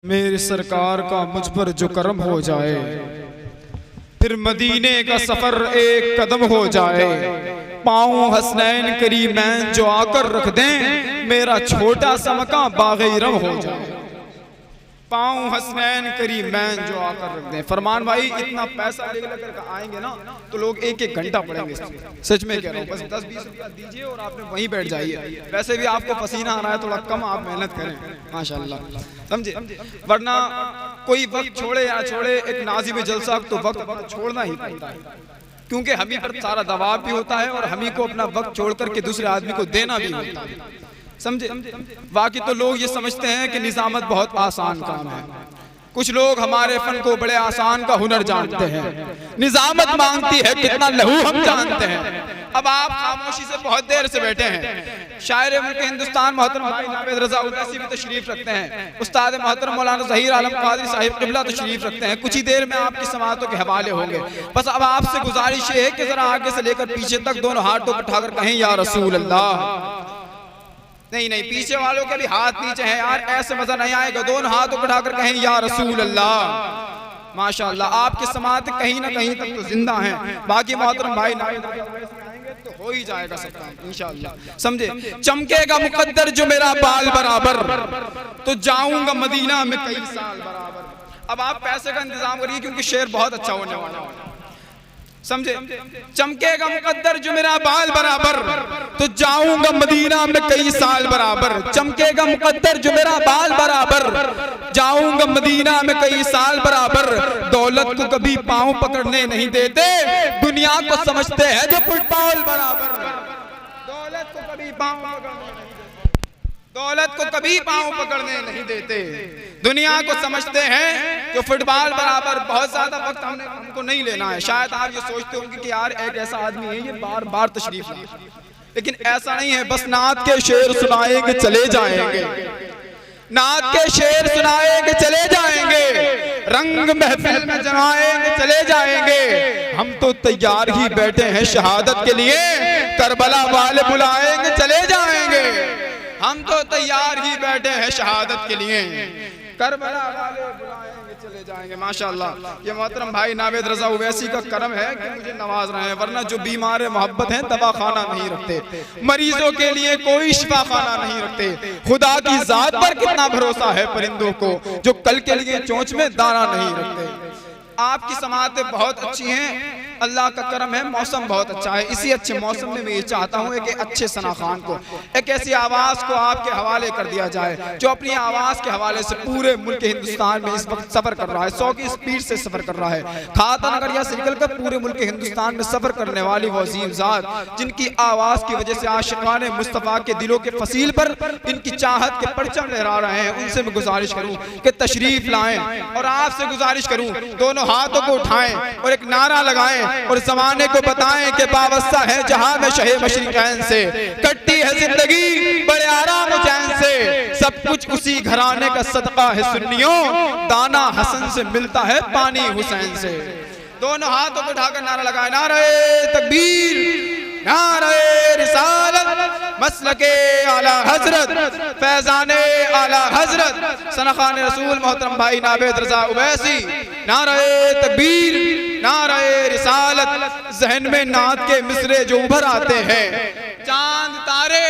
मेरे सरकार का मुझ पर जो करम हो जाए, फिर मदीने का सफर एक कदम हो जाए। पाऊं हसनैन करीमैन जो आकर रख दें, मेरा छोटा सा मकां बाग़-ए-रम हो जाए। पाऊं हसनैन करीमैन जो आकर रख दें। फरमान भाई इतना पैसा लेकर आएंगे ना तो लोग एक एक घंटा पढ़ेंगे। सच में कह रहा हूँ, बस 10-20 रुपया दीजिए और आपने वहीं बैठ जाइए। वैसे भी आपको पसीना आ रहा है, थोड़ा कम आप मेहनत करें, माशाल्लाह, समझे। वरना कोई वक्त छोड़े या छोड़े, एक नाज़िम जलसा तो वक्त छोड़ना ही पड़ता है, क्योंकि हम ही पर सारा दबाव भी होता है और हम ही को अपना वक्त छोड़ करके दूसरे आदमी को देना भी होता है, समझे। बाकी तो लोग ये समझते हैं कि निजामत बहुत आसान काम है। कुछ लोग हमारे फन को बड़े आसान का हुनर जानते हैं। निजामत मांगती है कितना लहू हम जानते हैं। अब आप खामोशी से बहुत देर से बैठे हैं। शायर मुल्क हिंदुस्तान मोहतरम भाई नावेद रजा उवैसी भी तशरीफ रखते हैं। उस्ताद मोहतरम मौलाना ज़हीर आलम क़ादरी साहिब क़िबला तशरीफ रखते हैं। कुछ ही देर में आपकी समाअतों के हवाले होंगे। बस अब आपसे गुजारिश है कि जरा आगे से लेकर पीछे तक दोनों हाथों उठाकर कहें या रसूल अल्लाह। नहीं, पीछे वालों के भी हाथ नीचे हैं यार, ऐसे मजा नहीं आएगा। दोनों हाथ उठाकर कहें या रसूल अल्लाह। माशाअल्लाह, आपकी समाअत कहीं ना कहीं तक तो जिंदा हैं। बाकी मोहतरम भाई तो हो ही जाएगा सब काम इंशाअल्लाह, समझे। चमकेगा मुकद्दर जो मेरा बाल बराबर, तो जाऊंगा मदीना में कई साल बराबर। अब आप पैसे का इंतजाम करिए क्योंकि शेर बहुत अच्छा होने वाला है, समझे। चमकेगा मुकद्दर जो मेरा बाल बराबर, तो जाऊंगा मदीना में कई साल बराबर। चमकेगा मुकद्दर जो मेरा बाल बराबर, जाऊंगा मदीना में कई साल बराबर। दौलत को कभी पांव पकड़ने नहीं देते, दुनिया को समझते हैं जो फुटबॉल बराबर। दौलत को कभी पांव पकड़ने नहीं देते, दौलत को कभी पांव पकड़ने नहीं देते, दुनिया को समझते हैं जो फुटबॉल बराबर। बहुत ज्यादा वक्त हमको नहीं लेना है। शायद आप ये सोचते होंगे कि यार एक ऐसा आदमी है ये बार बार तशरीफ लाए, लेकिन ऐसा नहीं है। बस नात के शेर सुनाएंगे चले जाएंगे, नात के शेर सुनाएंगे चले जाएंगे, रंग महफिल में जमाएंगे चले जाएंगे। हम तो तैयार ही बैठे हैं शहादत के लिए, करबला वाले बुलाएंगे चले जाएंगे। हम तो तैयार ही बैठे हैं शहादत के लिए, करबला वाले बुलाएंगे चले जाएंगे। माशाअल्लाह, ये मोहतरम भाई नावेद रजा उवैसी का करम है कि मुझे नवाज रहे हैं। वरना जो बीमार मोहब्बत हैं दवा खाना नहीं रखते, मरीजों के लिए कोई शिफा खाना नहीं रखते। खुदा की जात पर कितना भरोसा है परिंदों को जो कल के लिए चोंच में दाना नहीं रखते। आपकी समाअतें बहुत अच्छी हैं, अल्लाह का करम है, मौसम बहुत अच्छा है। इसी अच्छे मौसम में मैं ये चाहता हूँ कि अच्छे सना खान को एक ऐसी आवाज़ को आपके हवाले कर दिया जाए जो अपनी आवाज़ के हवाले से पूरे मुल्क हिंदुस्तान में इस वक्त सफ़र कर रहा है, 100 की स्पीड से सफ़र कर रहा है। खाता नगरिया से निकल कर पूरे मुल्क हिंदुस्तान में सफ़र करने वाली वो अज़ीम ज़ात जिनकी आवाज़ की वजह से आशिक़ाने मुस्तफ़ा के दिलों के फसील पर इनकी चाहत के परचम लहरा रहे हैं, उनसे मैं गुजारिश करूँ कि तशरीफ़ लाएँ। और आपसे गुजारिश करूँ दोनों हाथों को उठाएं और एक नारा लगाएं और जमाने को बताएं कि वाबस्ता है जहां में शहे मशरिकैन से, कटती है जिंदगी बड़े आराम चैन से। सब कुछ उसी घराने का सदका है सुन्नियों, दाना हसन से मिलता है पानी हुसैन से। दोनों हाथों को उठाकर नारा लगाए, नारे तकबीर, नारे रिसालत, मसलके आला हजरत, फैजाने आला हजरत सनखान रसूल मोहतरम भाई नावेद रजा उवैसी। नारे तकबीर, नारे रिसालत। जहन में नात के मिसरे जो उभर आते हैं, चांद तारे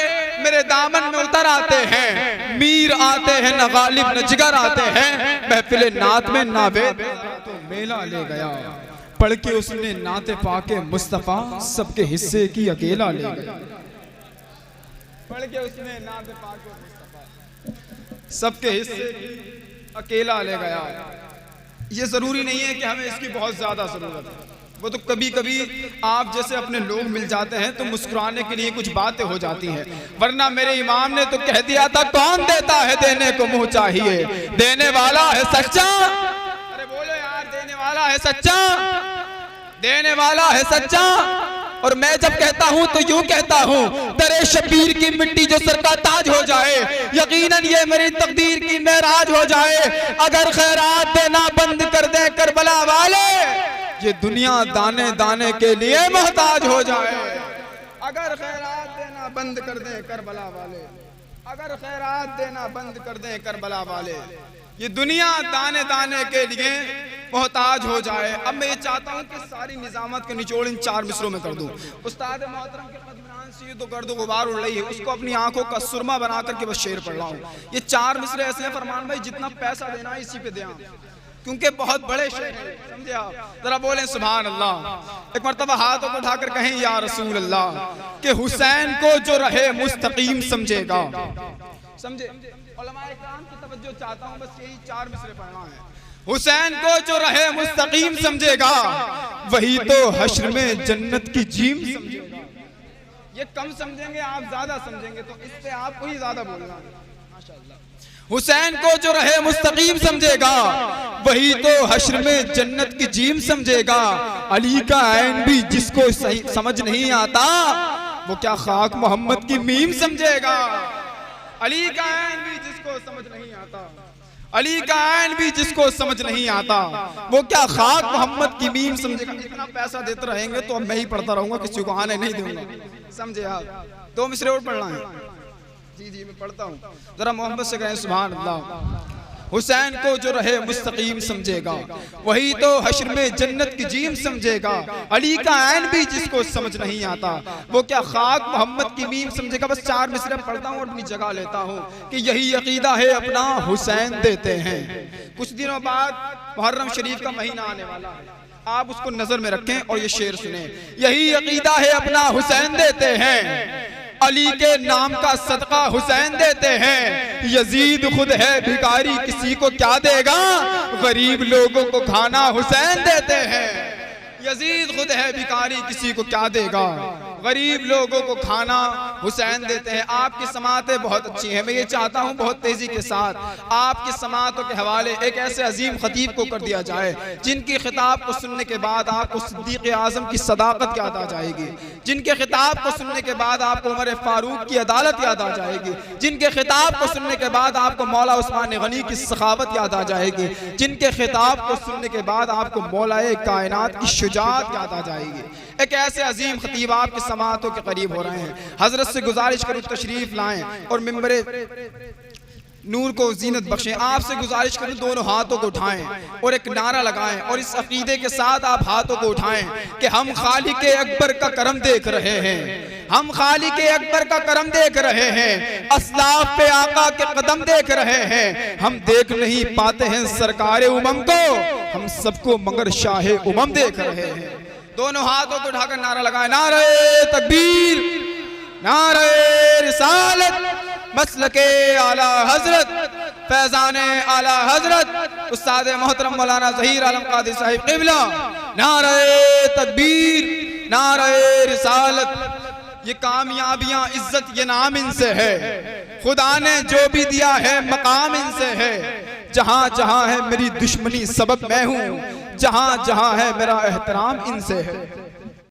मेरे दामन में उतर आते हैं। मीर आते हैं न गालिब न जिगर आते हैं, महफिल नात में नावेद तो मेला ले गया। पढ़ के उसने नाते पाके मुस्तफा, सबके हिस्से की अकेला ले गया। पढ़ के उसने नाते पाके मुस्तफा, सबके हिस्से की अकेला ले गया। ये जरूरी नहीं है कि हमें इसकी बहुत ज्यादा जरूरत है, वो तो कभी कभी आप जैसे अपने लोग मिल जाते हैं तो मुस्कुराने के लिए कुछ बातें हो जाती हैं। वरना मेरे इमाम ने तो कह दिया था, कौन देता है देने को मुंह चाहिए, देने वाला है सच्चा। अरे बोलो यार, देने वाला है सच्चा, देने वाला है सच्चा। और मैं जब कहता हूँ तो यूं कहता हूँ, दरे शबीर की मिट्टी जो सर का ताज हो जाए, यकीनन ये मेरी तकदीर की मेराज हो जाए। अगर खैरात देना बंद कर दे करबला वाले, ये दुनिया दाने दाने के लिए मोहताज हो जाए। अगर खैरात देना बंद कर दे करबला वाले, अगर खैरात देना बंद कर दे करबला वाले, ये दुनिया दाने दाने के लिए मोहताज हो जाए। अब मैं ये चाहता हूँ कि सारी निजामत के निचोड़ इन 4 मिसरों में कर दूँ। उस्ताद मोहतरम के कदमरान से ये तो गर्द गुबार उड़ रही है, उसको अपनी आंखों का सुरमा बना करके बस शेर पढ़ रहा हूँ। ये 4 मिसरे ऐसे हैं फरमान भाई, जितना पैसा देना है इसी पे दें, क्योंकि बहुत बड़े शेर हैं, समझे आप? जरा बोलें सुभान अल्लाह। एक मर्तबा हाथों को उठाकर कहें या रसूल अल्लाह, कि हुसैन को जो रहे मुस्तकीम समझेगा। समझे? उलमाए किराम की तवज्जो चाहता हूँ, बस यही 4 मिसरे पढ़ना है। हुसैन को जो रहे मुस्तकीम समझेगा, वही तो हश्र में जन्नत की जीम समझेगा। ये कम समझेंगे, आप ज्यादा समझेंगे, तो इस पे आपको ही ज्यादा बोलना है। माशाअल्लाह। हुसैन को जो रहे मुस्तकीम समझेगा, वही तो हश्र में जन्नत की जीम समझेगा। अली का ऐन भी जिसको सही समझ नहीं आता, वो क्या खाक मोहम्मद की मीम समझेगा। अली का ऐन भी जिसको समझ नहीं आता, अली का ऐन भी जिसको समझ नहीं आता, वो क्या खाक मोहम्मद की मीम समझेगा। इतना पैसा देते रहेंगे तो अब मैं ही पढ़ता रहूंगा, किसी को आने नहीं दूंगा। समझे आप? 2 मिसरे और पढ़ना है। जी जी मैं पढ़ता हूँ, जरा मोहम्मद से कहें सुभान अल्लाह। हुसैन को जो रहे मुस्तकीम समझेगा, वही तो हश्र में जन्नत की जीम समझेगा। अली का ऐन भी जिसको समझ नहीं आता, वो क्या खाक मोहम्मद की मीम समझेगा। बस 4 मिसरे पढ़ता हूँ और अपनी जगह लेता हूँ कि यही अकीदा है अपना हुसैन देते हैं। कुछ दिनों बाद मुहर्रम शरीफ का महीना आने वाला है, आप उसको नजर में रखें और ये शेर सुने। यही अकीदा है अपना हुसैन देते हैं, अली के नाम का सदका हुसैन देते हैं। यजीद खुद है भिखारी, किसी को क्या देगा, गरीब लोगों को खाना हुसैन देते हैं। यजीद खुद है भिखारी, किसी को क्या देगा, गरीब लोगों को खाना हुसैन देते हैं। आपकी समातें बहुत अच्छी हैं, मैं ये चाहता हूँ बहुत तेजी के साथ आपकी समातों के हवाले एक ऐसे अजीम खतीब को कर दिया जाए, जिनकी खिताब को सुनने के बाद आपको सिद्दीक़ आज़म की सदाकत याद आ जाएगी, जिनके खिताब को सुनने के बाद आपको उमर फारूक की अदालत याद आ जाएगी, जिनके खिताब को सुनने के बाद आपको मौला उस्मान गनी की सखावत याद आ जाएगी, जिनके खिताब को सुनने के बाद आपको मौलाए कायनात की शुजाअत याद आ जाएगी। एक ऐसे अजीम खतीब आपके समातों के करीब हो रहे हैं। हजरत से गुजारिश करूं तशरीफ लाएं और मिंबरे नूर को जीनत बख्शें। आपसे गुजारिश करूं दोनों हाथों को उठाएं और एक नारा लगाएं और इस अकीदे के साथ आप हाथों को उठाएं कि हम खालिके अकबर का करम देख रहे हैं, हम खालिके अकबर का करम देख रहे हैं, अस्लाफ पे आका के कदम देख रहे हैं। हम देख नहीं पाते हैं सरकारे उमम को, हम सबको मगर शाहे उमम देख रहे हैं। दोनों हाथों को उठाकर नारा लगाए, नारे तकबीर, नारे रिसालत, मसलके आला हजरत, फैजाने आला हजरत उस्ताद मोहतरम मौलाना ज़हीर आलम क़ादी साहिब क़िबला। नारे तकबीर, नारे रिसालत। ये कामयाबियां इज्जत ये नाम इनसे है, खुदा ने जो भी दिया है मकाम इनसे है। जहां जहां है मेरी दुश्मनी सबब मैं हूं, जहां जहां है मेरा एहतराम इनसे है।